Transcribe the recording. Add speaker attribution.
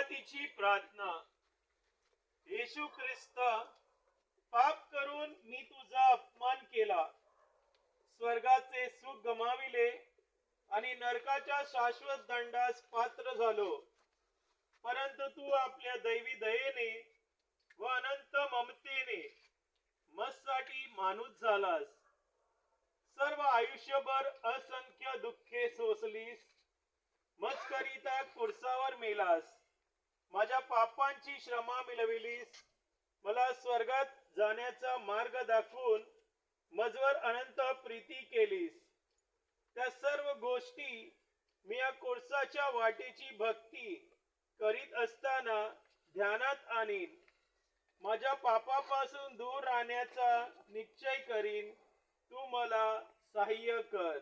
Speaker 1: सुरुवातीची प्रार्थना. येशू ख्रिस्त, पाप करून मी तुझा अपमान केला, स्वर्गाचे सुख गमाविले आणि नरकाच्या शाश्वत दंडास पात्र झालो. परंतु तू आपल्या दैवी दयेने व अनंत ममतेने मजसाठी माणूस झालास. सर्व आयुष्यभर असंख्य दुःखे सोसलीस, मजकरिता खुर्सावर मेलास, माझ्या पापांची श्रमा मिळविलीस, मला स्वर्गात जाण्याचा मार्ग दाखवून मजवर अनंत प्रीती केलीस. त्या सर्व गोष्टी मी या कोळसाच्या वाटेची भक्ती करीत असताना ध्यानात आणीन. माझ्या पापापासून दूर राहण्याचा निश्चय करीन. तू मला सहाय्य कर.